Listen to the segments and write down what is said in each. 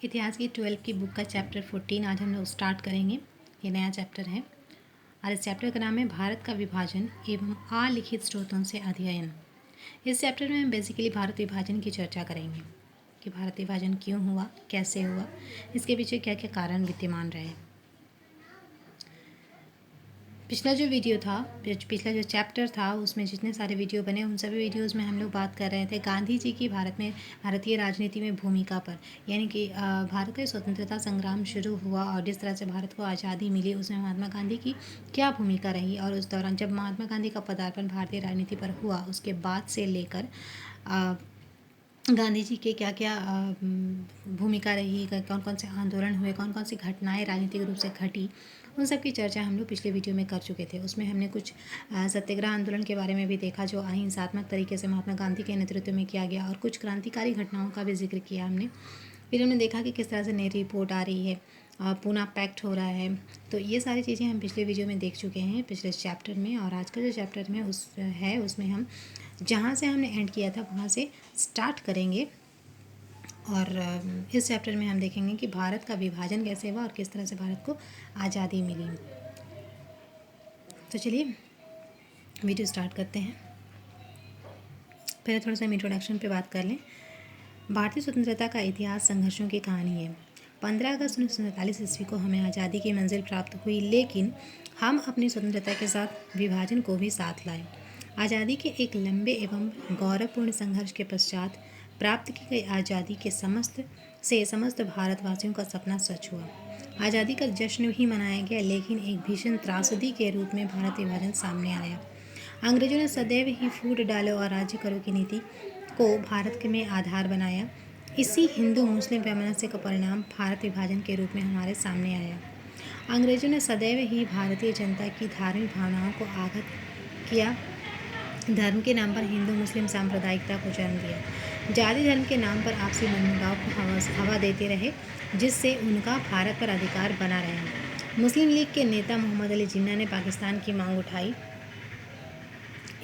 इतिहास की 12 की बुक का चैप्टर 14 आज हम लोग स्टार्ट करेंगे। ये नया चैप्टर है और इस चैप्टर का नाम है भारत का विभाजन एवं अलिखित स्रोतों से अध्ययन। इस चैप्टर में हम बेसिकली भारत विभाजन की चर्चा करेंगे कि भारत विभाजन क्यों हुआ, कैसे हुआ, इसके पीछे क्या क्या कारण विद्यमान रहे। पिछला जो वीडियो था, पिछला जो चैप्टर था, उसमें जितने सारे वीडियो बने उन सभी वीडियोज़ में हम लोग बात कर रहे थे गांधी जी की भारतीय राजनीति में भूमिका पर, यानी कि भारत का स्वतंत्रता संग्राम शुरू हुआ और जिस तरह से भारत को आज़ादी मिली उसमें महात्मा गांधी की क्या भूमिका रही और उस दौरान जब महात्मा गांधी का पदार्पण भारतीय राजनीति पर हुआ उसके बाद से लेकर गांधी जी के क्या क्या भूमिका रही, कौन कौन से आंदोलन हुए, कौन कौन सी घटनाएं राजनीतिक रूप से घटी, उन सब की चर्चा हम लोग पिछले वीडियो में कर चुके थे। उसमें हमने कुछ सत्याग्रह आंदोलन के बारे में भी देखा जो अहिंसात्मक तरीके से महात्मा गांधी के नेतृत्व में किया गया और कुछ क्रांतिकारी घटनाओं का भी जिक्र किया हमने। फिर हमने देखा कि किस तरह से नई रिपोर्ट आ रही है, पूना पैक्ट हो रहा है। तो ये सारी चीज़ें हम पिछले वीडियो में देख चुके हैं पिछले चैप्टर में, और आज का जो चैप्टर में उसमें हम जहाँ से हमने एंड किया था वहाँ से स्टार्ट करेंगे। और इस चैप्टर में हम देखेंगे कि भारत का विभाजन कैसे हुआ और किस तरह से भारत को आज़ादी मिली। तो चलिए वीडियो स्टार्ट करते हैं। पहले थोड़ा सा हम इंट्रोडक्शन पे बात कर लें। भारतीय स्वतंत्रता का इतिहास संघर्षों की कहानी है। 15 अगस्त 1947 ईस्वी को हमें आज़ादी की मंजिल प्राप्त हुई, लेकिन हम अपनी स्वतंत्रता के साथ विभाजन को भी साथ लाए। आज़ादी के एक लंबे एवं गौरवपूर्ण संघर्ष के पश्चात प्राप्त की गई आज़ादी के समस्त भारतवासियों का सपना सच हुआ। आज़ादी का जश्न भी मनाया गया, लेकिन एक भीषण त्रासदी के रूप में भारत विभाजन सामने आया। अंग्रेजों ने सदैव ही फूट डालो और राज्य करो की नीति को भारत में आधार बनाया। इसी हिंदू मुस्लिम वैमनस्य का परिणाम भारत विभाजन के रूप में हमारे सामने आया। अंग्रेजों ने सदैव ही भारतीय जनता की धार्मिक भावनाओं को आघात किया। धर्म के नाम पर हिंदू मुस्लिम सांप्रदायिकता को जन्म दिया। जाति धर्म के नाम पर आपसी मनमुटाव को हवा देते रहे, जिससे उनका भारत पर अधिकार बना रहा। मुस्लिम लीग के नेता मोहम्मद अली जिन्ना ने पाकिस्तान की मांग उठाई।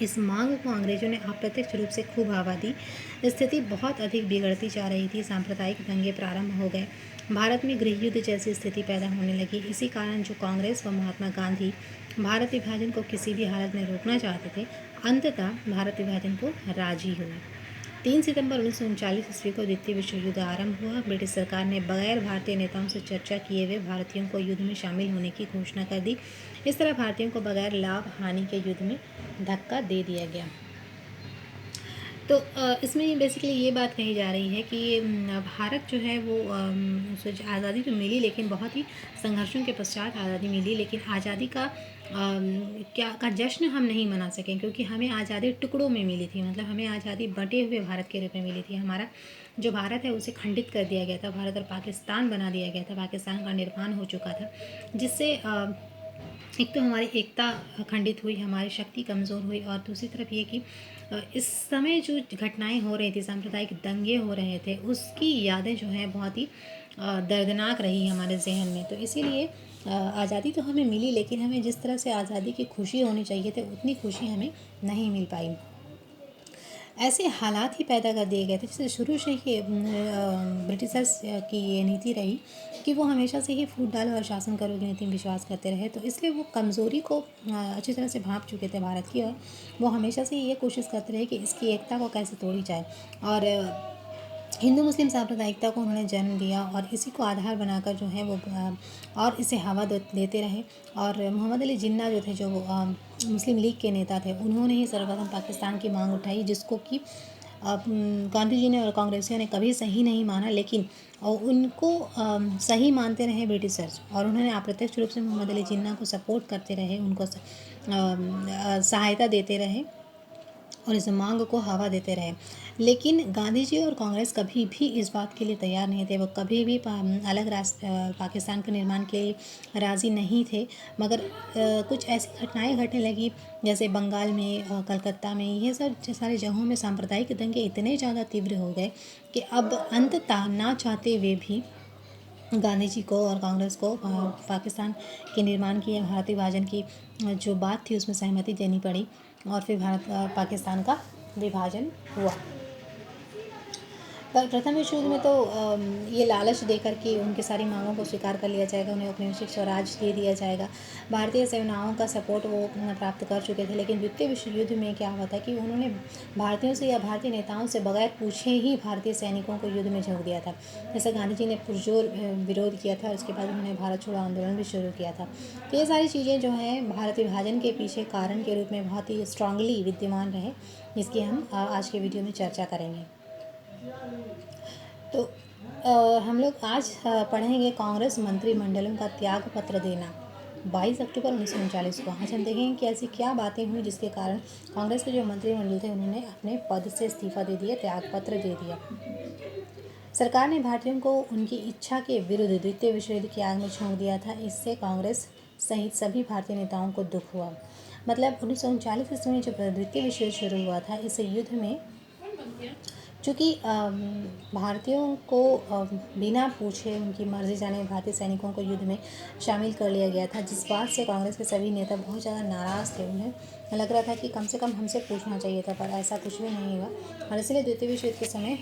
इस मांग को अंग्रेजों ने अप्रत्यक्ष रूप से खूब हवा दी। स्थिति बहुत अधिक बिगड़ती जा रही थी। सांप्रदायिक दंगे प्रारंभ हो गए। भारत में गृह युद्ध जैसी स्थिति पैदा होने लगी। इसी कारण जो कांग्रेस व महात्मा गांधी भारत विभाजन को किसी भी हालत में रोकना चाहते थे, अंततः भारत विभाजन को राजी हुए। 3 सितंबर 1939 ईस्वी को द्वितीय विश्व युद्ध आरंभ हुआ। ब्रिटिश सरकार ने बगैर भारतीय नेताओं से चर्चा किए हुए भारतीयों को युद्ध में शामिल होने की घोषणा कर दी। इस तरह भारतीयों को बगैर लाभ हानि के युद्ध में धक्का दे दिया गया। तो इसमें बेसिकली ये बात कही जा रही है कि भारत जो है वो आज़ादी तो मिली, लेकिन बहुत ही संघर्षों के पश्चात आज़ादी मिली, लेकिन आज़ादी का जश्न हम नहीं मना सकें, क्योंकि हमें आज़ादी टुकड़ों में मिली थी। मतलब हमें आज़ादी बटे हुए भारत के रूप में मिली थी। हमारा जो भारत है उसे खंडित कर दिया गया था, भारत और पाकिस्तान बना दिया गया था, पाकिस्तान का निर्माण हो चुका था, जिससे एक तो हमारी एकता खंडित हुई, हमारी शक्ति कमज़ोर हुई, और दूसरी तरफ ये कि इस समय जो घटनाएं हो रही थी, सांप्रदायिक दंगे हो रहे थे, उसकी यादें जो हैं बहुत ही दर्दनाक रही हमारे जहन में। तो इसीलिए आज़ादी तो हमें मिली, लेकिन हमें जिस तरह से आज़ादी की खुशी होनी चाहिए थी उतनी खुशी हमें नहीं मिल पाई। ऐसे हालात ही पैदा कर दिए गए थे, जैसे शुरू से ही ब्रिटिशर्स की ये नीति रही कि वो हमेशा से ही फूट डालो और शासन करो की नीति में विश्वास करते रहे। तो इसलिए वो कमज़ोरी को अच्छी तरह से भांप चुके थे भारत की, और वो हमेशा से ये कोशिश करते रहे कि इसकी एकता को कैसे तोड़ी जाए। और हिंदू मुस्लिम सांप्रदायिकता को उन्होंने जन्म दिया और इसी को आधार बनाकर जो है वो और इसे हवा देते रहे। और मोहम्मद अली जिन्ना जो थे, जो मुस्लिम लीग के नेता थे, उन्होंने ही सर्वप्रथम पाकिस्तान की मांग उठाई, जिसको कि गांधी जी ने और कांग्रेसियों ने कभी सही नहीं माना, लेकिन उनको सही मानते रहे ब्रिटिशर्स, और उन्होंने अप्रत्यक्ष रूप से मोहम्मद अली जिन्ना को सपोर्ट करते रहे, उनको सहायता देते रहे और इस मांग को हवा देते रहे। लेकिन गांधी जी और कांग्रेस कभी भी इस बात के लिए तैयार नहीं थे। वो कभी भी अलग पाकिस्तान के निर्माण के लिए राज़ी नहीं थे। मगर कुछ ऐसी घटनाएं घटने लगी, जैसे बंगाल में, कलकत्ता में, ये सब सारी जगहों में सांप्रदायिक दंगे इतने ज़्यादा तीव्र हो गए कि अब अंततः ना चाहते हुए भी गांधी जी को और कांग्रेस को पाकिस्तान के निर्माण की, भारत विभाजन की जो बात थी उसमें सहमति देनी पड़ी, और फिर पाकिस्तान का विभाजन हुआ। पर प्रथम विश्व युद्ध में तो ये लालच देकर के उनकी सारी मांगों को स्वीकार कर लिया जाएगा, उन्हें औपनिवेशिक स्वराज दे दिया जाएगा, भारतीय सेनाओं का सपोर्ट वो प्राप्त कर चुके थे। लेकिन द्वितीय विश्व युद्ध में क्या हुआ था कि उन्होंने भारतीयों से या भारतीय नेताओं से बगैर पूछे ही भारतीय सैनिकों को युद्ध में झोंक दिया था। जैसे गांधी जी ने पुरजोर विरोध किया था, उसके बाद उन्होंने भारत छोड़ो आंदोलन भी शुरू किया था। तो ये सारी चीज़ें जो हैं भारत विभाजन के पीछे कारण के रूप में बहुत ही स्ट्रांगली विद्यमान रहे, जिसकी हम आज के वीडियो में चर्चा करेंगे। तो हम लोग आज पढ़ेंगे कांग्रेस मंत्रिमंडलों का त्याग पत्र देना 22 अक्टूबर 1939 को। आज हम देखेंगे कि ऐसी क्या बातें हुई जिसके कारण कांग्रेस के जो मंत्रिमंडल थे उन्होंने अपने पद से इस्तीफा दे दिया, त्याग पत्र दे दिया। सरकार ने भारतीयों को उनकी इच्छा के विरुद्ध द्वितीय विश्व युद्ध की आग में झोंक दिया था। इससे कांग्रेस सहित सभी भारतीय नेताओं को दुख हुआ। मतलब 1939 ईस्वी में जो द्वितीय विश्व युद्ध शुरू हुआ था, इस युद्ध में चूँकि भारतीयों को बिना पूछे उनकी मर्जी जाने भारतीय सैनिकों को युद्ध में शामिल कर लिया गया था, जिस बात से कांग्रेस के सभी नेता बहुत ज़्यादा नाराज़ थे। उन्हें लग रहा था कि कम से कम हमसे पूछना चाहिए था, पर ऐसा कुछ भी नहीं हुआ। और इसलिए द्वितीय विश्व युद्ध के समय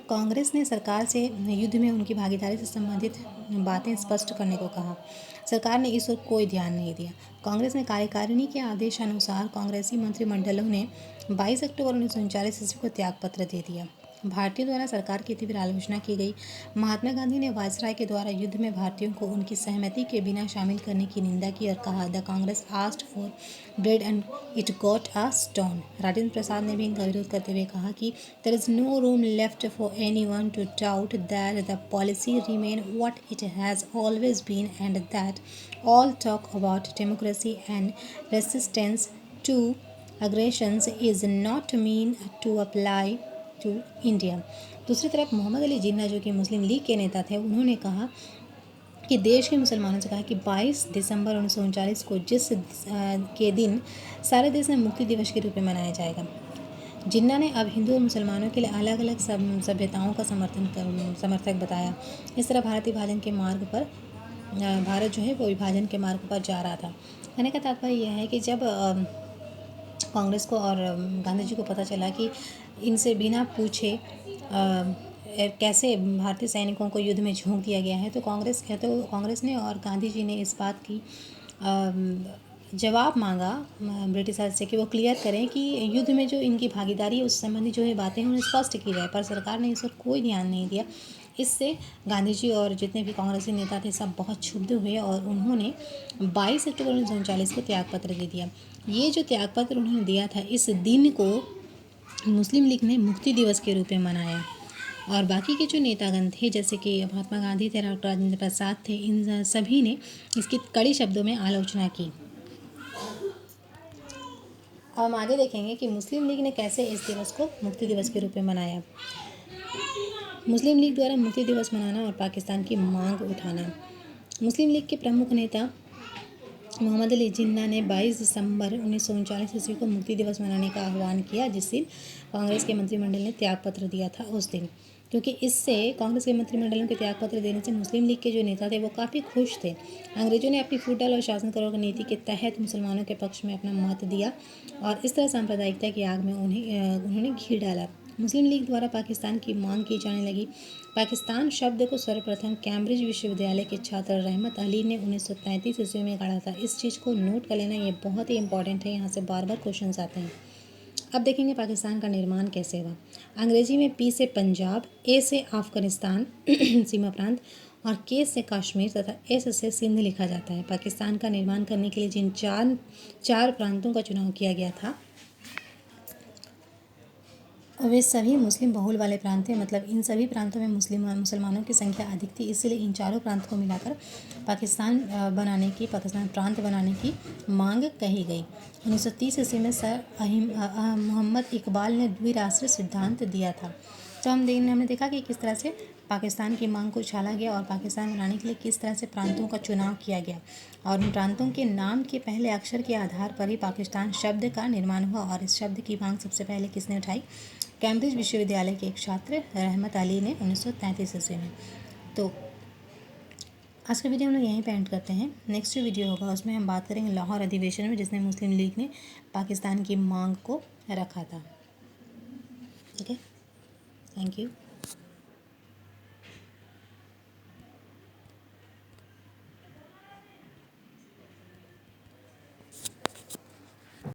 कांग्रेस ने सरकार से युद्ध में उनकी भागीदारी से संबंधित बातें स्पष्ट करने को कहा। सरकार ने इस ओर कोई ध्यान नहीं दिया। कांग्रेस ने कार्यकारिणी के आदेशानुसार कांग्रेसी मंत्रिमंडलों ने 22 अक्टूबर 1939 ईस्वी को त्यागपत्र दे दिया। भारतीयों द्वारा सरकार की तीव्र आलोचना की गई। महात्मा गांधी ने वायसराय के द्वारा युद्ध में भारतीयों को उनकी सहमति के बिना शामिल करने की निंदा की और कहा, the Congress asked for bread and it got a stone. Rajendra Prasad ने भी इनका विरोध करते हुए कहा कि there is no room left for anyone to doubt that the policy remain what it has always been and that all talk about democracy and resistance to aggressions is not mean to apply to India. दूसरी तरफ मोहम्मद अली जिन्ना, जो कि मुस्लिम league के नेता थे, उन्होंने कहा कि देश के मुसलमानों से कहा कि 22 दिसंबर 1939 को जिस के दिन सारे देश में मुक्ति दिवस के रूप में मनाया जाएगा। जिन्ना ने अब हिंदू और मुसलमानों के लिए अलग अलग सभ्यताओं का समर्थक बताया। इस तरह भारत विभाजन के मार्ग पर भारत जो है वो विभाजन के मार्ग पर जा रहा था। कहने का तात्पर्य यह है कि जब कांग्रेस को और गांधी जी को पता चला कि इनसे बिना पूछे कैसे भारतीय सैनिकों को युद्ध में झोंक दिया गया है, तो कांग्रेस ने और गांधी जी ने इस बात की जवाब मांगा ब्रिटिशर्स से कि वो क्लियर करें कि युद्ध में जो इनकी भागीदारी है उस संबंधी जो है बातें उन्हें स्पष्ट की जाए, पर सरकार ने इस पर कोई ध्यान नहीं दिया। इससे गांधी जी और जितने भी कांग्रेसी नेता थे सब बहुत क्षुब्ध हुए और उन्होंने 22 अक्टूबर 1939 को त्यागपत्र दे दिया। ये जो त्यागपत्र उन्होंने दिया था, इस दिन को मुस्लिम लीग ने मुक्ति दिवस के रूप में मनाया। और बाकी के जो नेतागण थे, जैसे कि महात्मा गांधी थे, डॉक्टर राजेंद्र प्रसाद थे, इन सभी ने इसकी कड़ी शब्दों में आलोचना की। अब हम आगे देखेंगे कि मुस्लिम लीग ने कैसे इस दिवस को मुक्ति दिवस के रूप में मनाया। मुस्लिम लीग द्वारा मुक्ति दिवस मनाना और पाकिस्तान की मांग उठाना। मुस्लिम लीग के प्रमुख नेता मोहम्मद अली जिन्ना ने 22 दिसंबर 1939 ईस्वी को मुक्ति दिवस मनाने का आह्वान किया, जिस दिन कांग्रेस के मंत्रिमंडल ने त्यागपत्र दिया था उस दिन। क्योंकि इससे कांग्रेस के मंत्रिमंडलों के त्यागपत्र देने से मुस्लिम लीग के जो नेता थे वो काफ़ी खुश थे। अंग्रेजों ने अपनी फ्यूडल और शासन करो नीति के तहत मुसलमानों के पक्ष में अपना मत दिया और इस तरह सांप्रदायिकता की आग में उन्होंने घी डाला। मुस्लिम लीग द्वारा पाकिस्तान की मांग की जाने लगी। पाकिस्तान शब्द को सर्वप्रथम कैम्ब्रिज विश्वविद्यालय के छात्र रहमत अली ने 1933 ईस्वी में गढ़ा था। इस चीज़ को नोट कर लेना, ये बहुत ही इंपॉर्टेंट है, यहाँ से बार बार क्वेश्चन आते हैं। अब देखेंगे पाकिस्तान का निर्माण कैसे हुआ। अंग्रेजी में पी से पंजाब, ए से अफगानिस्तान सीमा प्रांत और के से कश्मीर तथा एस से सिंध लिखा जाता है। पाकिस्तान का निर्माण करने के लिए जिन चार प्रांतों का चुनाव किया गया था वे सभी मुस्लिम बहुल वाले प्रांत थे। मतलब इन सभी प्रांतों में मुसलमानों की संख्या अधिक थी, इसलिए इन चारों प्रांत को मिलाकर पाकिस्तान प्रांत बनाने की मांग कही गई। 1930 ईस्वी में सर मोहम्मद इकबाल ने द्विराष्ट्रीय सिद्धांत दिया था। तो हमने देखा कि किस तरह से पाकिस्तान की मांग को उछाला गया और पाकिस्तान बनाने के लिए किस तरह से प्रांतों का चुनाव किया गया और उन प्रांतों के नाम के पहले अक्षर के आधार पर ही पाकिस्तान शब्द का निर्माण हुआ। और इस शब्द की मांग सबसे पहले किसने उठाई? कैम्ब्रिज विश्वविद्यालय के एक छात्र रहमत अली ने 1933 ईस्वी में। तो आज का वीडियो हम लोग यहीं पे एंड करते हैं। नेक्स्ट जो वीडियो होगा उसमें हम बात करेंगे लाहौर अधिवेशन में, जिसने मुस्लिम लीग ने पाकिस्तान की मांग को रखा था। ठीक है। Thank you.